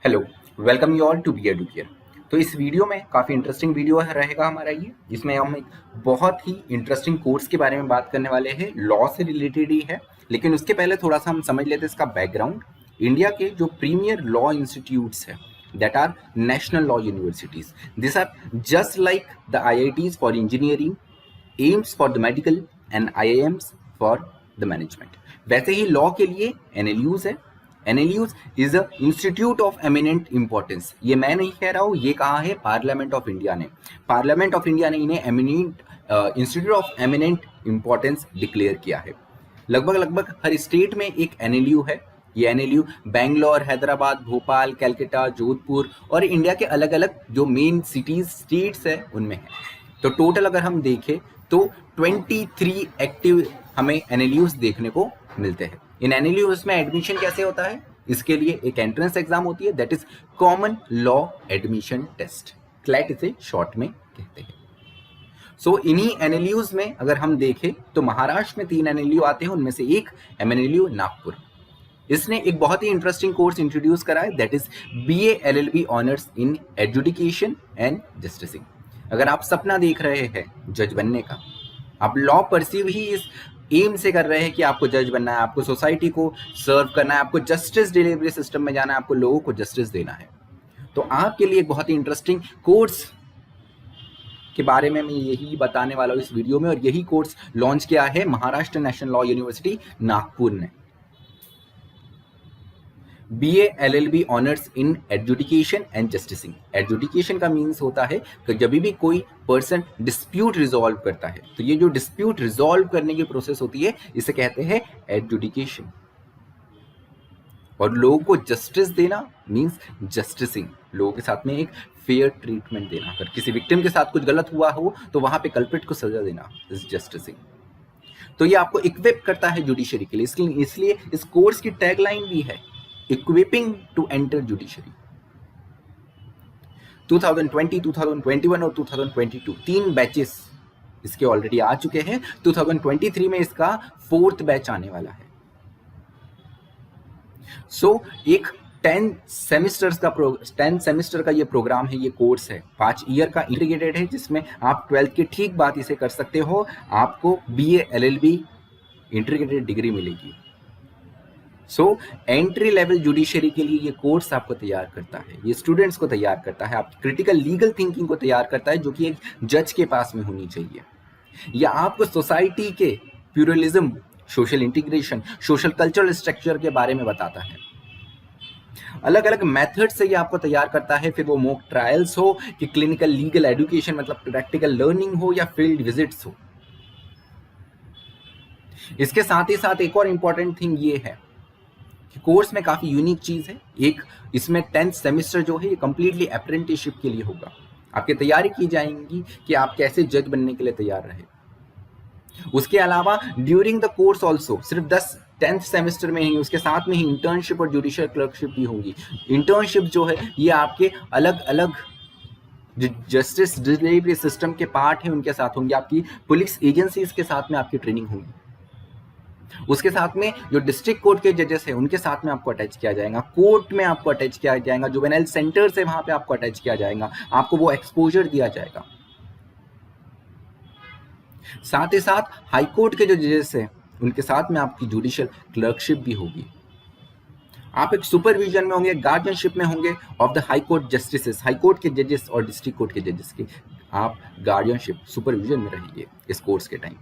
Hello, welcome you all to Be Educare. तो इस video में काफ़ी इंटरेस्टिंग वीडियो रहेगा हमारा ये, जिसमें हम एक बहुत ही इंटरेस्टिंग कोर्स के बारे में बात करने वाले हैं। लॉ से रिलेटेड ही है, लेकिन उसके पहले थोड़ा सा हम समझ लेते हैं इसका बैकग्राउंड। इंडिया के जो प्रीमियर लॉ इंस्टीट्यूट्स हैं that are national law universities, this are just like the IITs for engineering, AIIMS for the medical and IIMs for the management. वैसे ही लॉ के लिए NLUs है। NLUs is a institute of eminent importance. ये मैं नहीं कह रहा हूँ, ये कहा है पार्लियामेंट ऑफ इंडिया ने। पार्लियामेंट ऑफ इंडिया ने इन्हें eminent institute of eminent importance declare किया है। लगभग हर स्टेट में एक NLU है। ये NLU बेंगलोर, हैदराबाद, भोपाल, कलकत्ता, जोधपुर और इंडिया के अलग अलग जो मेन सिटीज स्टेट्स है उनमें है। तो टोटल अगर हम देखें तो 23 एक्टिव हमें NLUs देखने को मिलते हैं। इन NLUs में एडमिशन कैसे होता है, इसके लिए एक एंट्रेंस एग्जाम होती है, that is common law admission test, CLAT इसे शॉर्ट में कहते हैं। सो इन्हीं NLUs में अगर हम देखें तो महाराष्ट्र में 3 NLU आते हैं, उनमें से एक MNLU नागपुर। इसने एक बहुत ही इंटरेस्टिंग कोर्स इंट्रोड्यूस करा है, that is BA LLB honours in adjudication and justicing. अगर आप सपना देख रहे हैं जज बनने का, आप लॉ परसीव ही इस एम से कर रहे हैं कि आपको जज बनना है, आपको सोसाइटी को सर्व करना है, आपको जस्टिस डिलीवरी सिस्टम में जाना है, आपको लोगों को जस्टिस देना है, तो आपके लिए एक बहुत ही इंटरेस्टिंग कोर्स के बारे में मैं यही बताने वाला हूँ इस वीडियो में। और यही कोर्स लॉन्च किया है Maharashtra national law university Nagpur ने। BA LLB honours in adjudication and justicing. Adjudication का मीन्स होता है कि जब भी कोई पर्सन डिस्प्यूट रिजॉल्व करता है, तो ये जो डिस्प्यूट रिजॉल्व करने की प्रोसेस होती है इसे कहते हैं एजुडिकेशन। और लोगों को जस्टिस देना मीन्स जस्टिसिंग, लोगों के साथ में एक फेयर ट्रीटमेंट देना। अगर किसी विक्टिम के साथ कुछ गलत हुआ हो तो वहां पे कल्प्रिट को सजा देना इज जस्टिसिंग। तो ये आपको इक्विप करता है जुडिशरी के लिए, इसलिए इस कोर्स की टैगलाइन भी है इक्विपिंग टू एंटर जुडिशरी। 2020, 2021 और 2022 तीन बैचेस इसके ऑलरेडी आ चुके हैं। 2023 में इसका 4th बैच आने वाला है। सो एक 10 सेमेस्टर का ये प्रोग्राम है, ये कोर्स है, 5 ईयर का इंटीग्रेटेड है, जिसमें आप 12th के ठीक बाद इसे कर सकते हो। आपको BA LLB इंटीग्रेटेड डिग्री मिलेगी। सो एंट्री लेवल जुडिशरी के लिए ये कोर्स आपको तैयार करता है, ये स्टूडेंट्स को तैयार करता है, आपकी क्रिटिकल लीगल थिंकिंग को तैयार करता है, जो कि एक जज के पास में होनी चाहिए। या आपको सोसाइटी के pluralism, social integration, social cultural structure के बारे में बताता है। अलग अलग मेथड से ये आपको तैयार करता है, फिर वो मॉक ट्रायल्स हो कि क्लिनिकल लीगल एजुकेशन मतलब प्रैक्टिकल लर्निंग हो या फील्ड विजिट्स हो। इसके साथ ही साथ एक और इंपॉर्टेंट थिंग ये है कि कोर्स में काफ़ी यूनिक चीज़ है। एक इसमें 10th सेमेस्टर जो है ये कम्प्लीटली अप्रेंटिसशिप के लिए होगा। आपकी तैयारी की जाएंगी कि आप कैसे जज बनने के लिए तैयार रहे। उसके अलावा ड्यूरिंग द कोर्स ऑल्सो सिर्फ 10th सेमेस्टर में ही, उसके साथ में ही इंटर्नशिप और जुडिशियल क्लर्कशिप भी होगी। इंटर्नशिप जो है ये आपके अलग अलग जस्टिस डिलीवरी सिस्टम के पार्ट हैं उनके साथ होंगी। आपकी पुलिस एजेंसीज के साथ में आपकी ट्रेनिंग होगी। उसके साथ में जो डिस्ट्रिक्ट कोर्ट के जजेस हैं उनके साथ में आपको अटैच किया जाएगा, कोर्ट में आपको अटैच किया जाएगा, जुवेनाइल सेंटर से वहां पे आपको अटैच किया जाएगा, आपको वो एक्सपोजर दिया जाएगा। साथ ही साथ हाई कोर्ट के जो जजेस हैं उनके साथ में आपकी जुडिशियल क्लर्कशिप भी होगी। आप एक सुपरविजन में होंगे, गार्जियनशिप में होंगे of the high court justices, high court के जजेस और डिस्ट्रिक्ट कोर्ट के जजेस की आप गार्जियनशिप सुपरविजन में रहिए इस कोर्स के टाइम।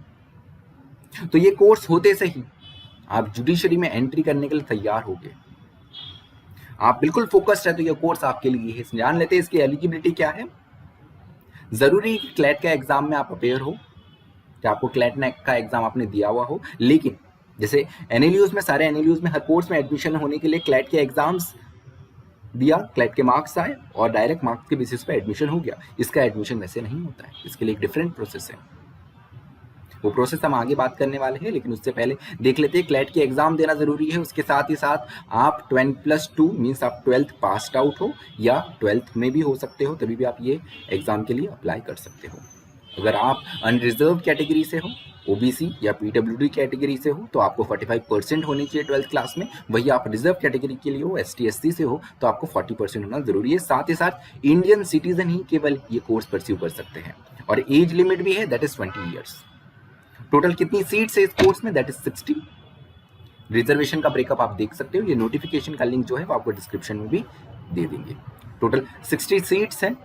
तो ये कोर्स होते से ही आप जुडिशरी में एंट्री करने के लिए तैयार होगे। आप बिल्कुल फोकस्ड है तो ये कोर्स आपके लिए है। जान लेते हैं इसकी एलिजिबिलिटी क्या है। जरूरी क्लैट का एग्जाम में आप अपेयर हो, कि आपको क्लैट का एग्जाम आपने दिया हुआ हो, लेकिन जैसे NLUs में, सारे NLUs में हर कोर्स में एडमिशन होने के लिए क्लैट के एग्जाम्स दिया, क्लैट के मार्क्स आए और डायरेक्ट मार्क्स के बेसिस पे एडमिशन हो गया। इसका एडमिशन वैसे नहीं होता है, इसके लिए एक डिफरेंट प्रोसेस है। वो प्रोसेस हम आगे बात करने वाले हैं, लेकिन उससे पहले देख लेते हैं क्लैट की एग्जाम देना जरूरी है। उसके साथ ही साथ आप 10+2 मीन्स आप 12th पास्ड आउट हो या 12th में भी हो सकते हो, तभी भी आप ये एग्जाम के लिए अप्लाई कर सकते हो। अगर आप अनरिजर्व कैटेगरी से हो, ओबीसी या पीडब्ल्यूडी कैटेगरी से हो तो आपको 45% होनी चाहिए 12th क्लास में। वही आप रिजर्व कैटेगरी के लिए हो, एसटी एससी से हो तो आपको 40% होना जरूरी है। साथ ही साथ इंडियन सिटीजन ही केवल ये कोर्स परस्यू कर सकते हैं और एज लिमिट भी है, दैट इज 20 ईयर्स। टोटल कितनी सीट्स है इस कोर्स में, दैट इज 60। रिजर्वेशन का ब्रेकअप आप देख सकते हो, ये नोटिफिकेशन का लिंक जो है वो आपको डिस्क्रिप्शन में भी दे देंगे। टोटल 60 सीट्स हैं।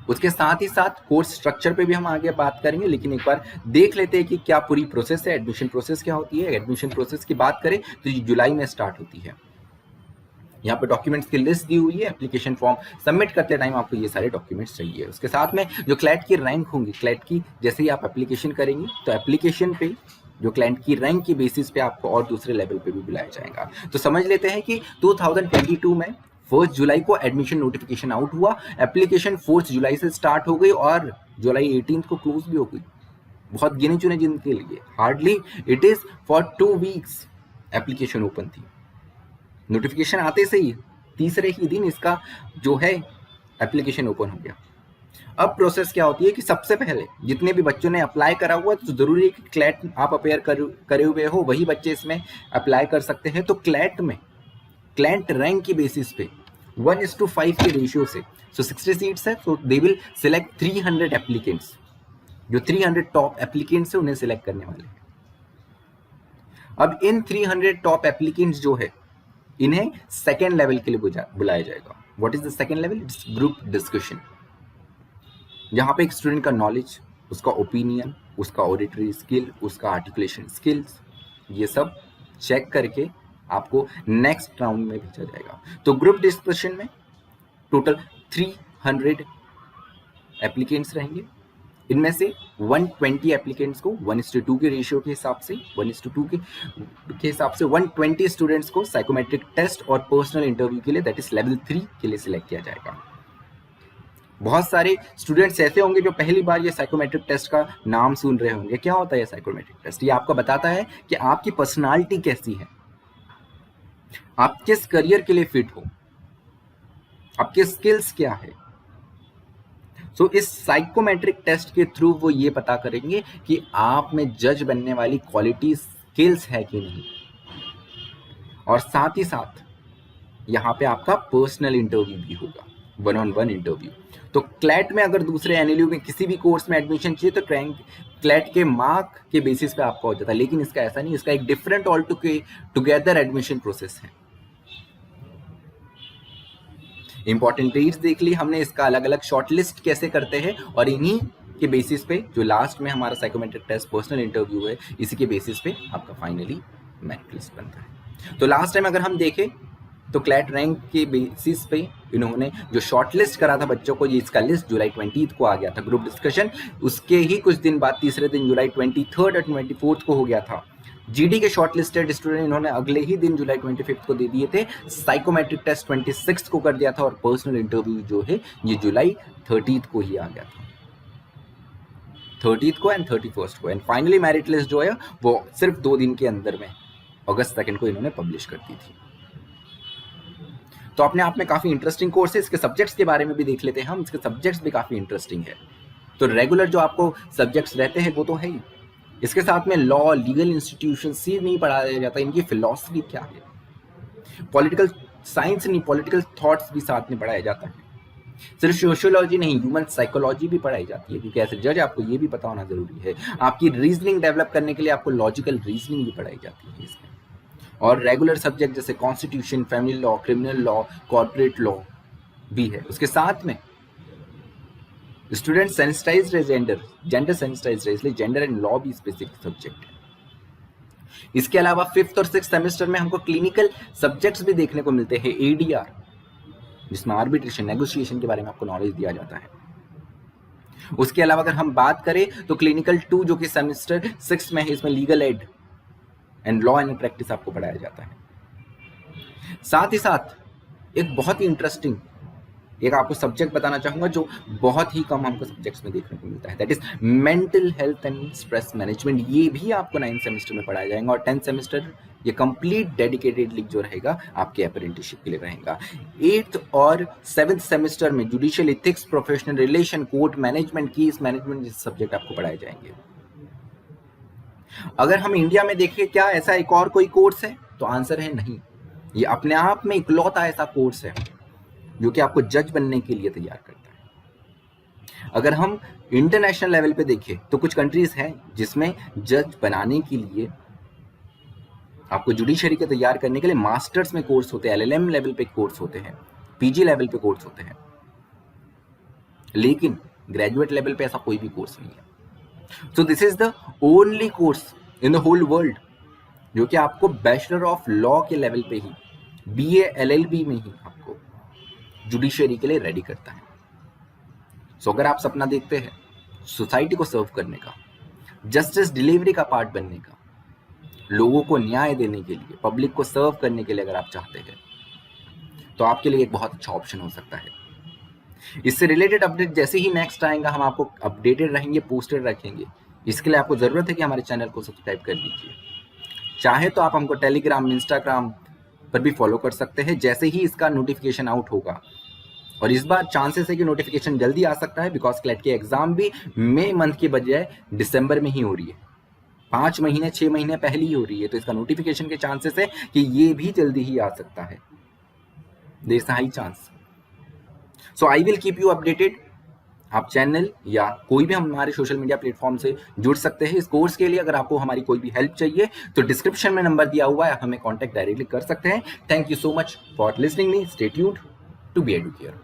उसके साथ ही साथ कोर्स स्ट्रक्चर पे भी हम आगे बात करेंगे, लेकिन एक बार देख लेते हैं कि क्या पूरी प्रोसेस है, एडमिशन प्रोसेस क्या होती है। एडमिशन प्रोसेस की बात करें तो ये जुलाई में स्टार्ट होती है। यहाँ पे डॉक्यूमेंट्स की लिस्ट दी हुई है। एप्लीकेशन फॉर्म सबमिट करते टाइम आपको ये सारे डॉक्यूमेंट्स चाहिए। उसके साथ में जो क्लैट की रैंक होंगी, क्लैट की जैसे ही आप एप्लीकेशन करेंगे तो एप्लीकेशन पे जो क्लाइंट की रैंक की बेसिस पे आपको और दूसरे लेवल पे भी बुलाया जाएगा। तो समझ लेते हैं कि 2022 में 1 जुलाई को एडमिशन नोटिफिकेशन आउट हुआ, एप्लीकेशन 4 जुलाई से स्टार्ट हो गई और जुलाई 18 को क्लोज भी हो गई। बहुत गिने चुने जिनके लिए, hardly it is for 2 weeks application open थी। नोटिफिकेशन आते से ही तीसरे ही दिन इसका जो है एप्लीकेशन ओपन हो गया। अब प्रोसेस क्या होती है कि सबसे पहले जितने भी बच्चों ने अप्लाई करा हुआ तो जरूरी है कि क्लैट आप अपेयर करे हुए हो, वही बच्चे इसमें अप्लाई कर सकते हैं। तो क्लैट में क्लैट रैंक की बेसिस पे 1:5 के रेशियो से, सो 60 सीट्स है, तो दे विल सिलेक्ट 300 एप्लीकेंट्स। जो 300 टॉप एप्लीकेंट्स है उन्हें सिलेक्ट करने वाले हैं। अब इन 300 टॉप एप्लीकेंट्स जो है इन्हें सेकेंड लेवल के लिए बुलाया जाएगा। What is the second level? Its group discussion, जहाँ पे एक स्टूडेंट का नॉलेज, उसका ओपिनियन, उसका ऑडिटरी स्किल, उसका आर्टिकुलेशन स्किल्स, ये सब चेक करके आपको नेक्स्ट राउंड में भेजा जाएगा। तो ग्रुप डिस्कशन में टोटल 300 एप्लीकेंट्स रहेंगे। इनमें से 120 एप्लीकेंट्स को 1:2 के रेशियो के हिसाब से 1:2 के हिसाब से 120 स्टूडेंट्स को साइकोमेट्रिक टेस्ट और पर्सनल इंटरव्यू के लिए, दैट इज लेवल 3 के लिए सिलेक्ट किया जाएगा। बहुत सारे स्टूडेंट्स ऐसे होंगे जो पहली बार ये साइकोमेट्रिक टेस्ट का नाम सुन रहे होंगे। क्या होता है ये साइकोमेट्रिक टेस्ट? ये आपको बताता है कि आपकी पर्सनालिटी कैसी है, आप किस करियर के लिए फिट हो, आपके स्किल्स क्या है। सो इस साइकोमेट्रिक टेस्ट के थ्रू वो ये पता करेंगे कि आप में जज बनने वाली क्वालिटी स्किल्स है कि नहीं। और साथ ही साथ यहाँ पे आपका पर्सनल इंटरव्यू भी होगा, 1-on-1 इंटरव्यू। तो क्लैट में अगर दूसरे एनएलयू में किसी भी कोर्स में एडमिशन चाहिए तो क्लैट के मार्क के बेसिस पे आपका हो जाता है, लेकिन इसका ऐसा नहीं, इसका एक different all together admission process है। इंपॉर्टेंट डेट्स देख ली हमने, इसका अलग अलग शॉर्ट लिस्ट कैसे करते हैं और इन्हीं के बेसिस पे जो लास्ट में हमारा साइकोमेट्रिक टेस्ट पर्सनल इंटरव्यू है, इसी के बेसिस पे आपका फाइनली मेरिट लिस्ट बनता है। तो लास्ट टाइम अगर हम देखें तो क्लैट रैंक के बेसिस पे इन्होंने जो शॉर्ट लिस्ट करा था बच्चों को, ये इसका लिस्ट जुलाई 20 को आ गया था। ग्रुप डिस्कशन उसके ही कुछ दिन बाद तीसरे दिन जुलाई 23 और 24 को हो गया था। जीडी के शॉर्ट लिस्टेड स्टूडेंट इन्होंने अगले ही दिन जुलाई 25 को दे दिए थे। साइकोमेट्रिक टेस्ट 26 को कर दिया था और पर्सनल इंटरव्यू जो है ये जुलाई 30 को ही आ गया था, 30 को एंड 31 को। एंड फाइनली मेरिट लिस्ट जो है वो सिर्फ 2 दिन के अंदर में अगस्त 2 को इन्होंने पब्लिश कर दी थी। तो अपने आप में काफी इंटरेस्टिंग कोर्स है। इसके सब्जेक्ट्स के बारे में भी देख लेते हैं हम। इसके सब्जेक्ट्स भी काफी इंटरेस्टिंग है। तो रेगुलर जो आपको सब्जेक्ट्स रहते हैं वो तो है ही, इसके साथ में लॉ, लीगल इंस्टीट्यूशन ही नहीं पढ़ाया जाता, इनकी फिलॉसफी क्या है, पॉलिटिकल साइंस नहीं, पॉलिटिकल थॉट्स भी साथ में पढ़ाया जाता है। सिर्फ सोशियोलॉजी नहीं, ह्यूमन साइकोलॉजी भी पढ़ाई जाती है, क्योंकि ऐसे जज आपको ये भी पता होना जरूरी है। आपकी रीजनिंग डेवलप करने के लिए आपको लॉजिकल रीजनिंग भी पढ़ाई जाती है इसमें। और रेगुलर सब्जेक्ट जैसे constitution, family law, criminal law, corporate law भी है। उसके साथ में स्टूडेंट सेंसिटाइज्ड है जेंडर सेंसिटाइज्ड है, इसलिए जेंडर एंड लॉ भी स्पेसिफिक सब्जेक्ट है। इसके अलावा 5th और 6th सेमेस्टर में हमको क्लिनिकल सब्जेक्ट्स भी देखने को मिलते हैं, एडीआर, जिसमें आर्बिट्रेशन, नेगोशिएशन के बारे में आपको नॉलेज दिया जाता है। उसके अलावा अगर हम बात करें तो क्लिनिकल 2 जो कि सेमेस्टर 6 में है, इसमें legal aid and law and practice आपको पढ़ाया जाता है। साथ ही साथ एक बहुत ही इंटरेस्टिंग एक आपको सब्जेक्ट बताना चाहूंगा जो बहुत ही कम हमको सब्जेक्ट्स में देखने को मिलता है, that is mental health and stress management. ये भी आपको 9th सेमेस्टर में पढ़ाया जाएगा और 10th सेमेस्टर ये कंप्लीट डेडिकेटेडली जो रहेगा आपके अप्रेंटिसशिप के लिए रहेगा। 8th और 7th सेमेस्टर में judicial ethics, professional relation, court management, case management जैसे सब्जेक्ट आपको पढ़ाए जाएंगे। अगर हम इंडिया में देखें क्या ऐसा एक और कोई कोर्स है, तो आंसर है नहीं। ये अपने आप में इकलौता ऐसा कोर्स है जो कि आपको जज बनने के लिए तैयार करता है। अगर हम इंटरनेशनल लेवल पे देखें तो कुछ कंट्रीज हैं जिसमें जज बनाने के लिए आपको जुडिशरी के तैयार करने के लिए मास्टर्स में कोर्स होते हैं, एलएलएम लेवल पे कोर्स होते हैं, पीजी लेवल पे कोर्स होते हैं, लेकिन ग्रेजुएट लेवल पे ऐसा कोई भी कोर्स नहीं है। So this is the only course in the whole world जो कि आपको बैचलर ऑफ लॉ के लेवल पे ही, बीए एलएलबी में ही आपको जुडिशरी के लिए रेडी करता है। सो अगर आप सपना देखते हैं सोसाइटी को सर्व करने का, जस्टिस डिलीवरी का पार्ट बनने का, लोगों को न्याय देने के लिए, पब्लिक को सर्व करने के लिए अगर आप चाहते हैं, तो आपके लिए एक बहुत अच्छा ऑप्शन हो सकता है। इससे रिलेटेड अपडेट जैसे ही नेक्स्ट आएगा हम आपको अपडेटेड रहेंगे, पोस्टेड रखेंगे। इसके लिए आपको जरूरत है कि हमारे चैनल को सब्सक्राइब कर लीजिए। चाहे तो आप हमको टेलीग्राम, इंस्टाग्राम पर भी फॉलो कर सकते हैं जैसे ही इसका नोटिफिकेशन आउट होगा। और इस बार चांसेस है कि नोटिफिकेशन जल्दी आ सकता है, बिकॉज क्लैट की एग्जाम भी मई मंथ की बजाय दिसंबर में ही हो रही है, 5 महीने 6 महीने पहले ही हो रही है। तो इसका नोटिफिकेशन के चांसेस है कि ये भी जल्दी ही आ सकता है, there is high chance. So I will keep you updated. आप चैनल या कोई भी हमारे सोशल मीडिया प्लेटफॉर्म से जुड़ सकते हैं इस कोर्स के लिए। अगर आपको हमारी कोई भी हेल्प चाहिए तो डिस्क्रिप्शन में नंबर दिया हुआ है, हमें कांटेक्ट डायरेक्टली कर सकते हैं। Thank you so much for listening me. Stay tuned to Be Educare.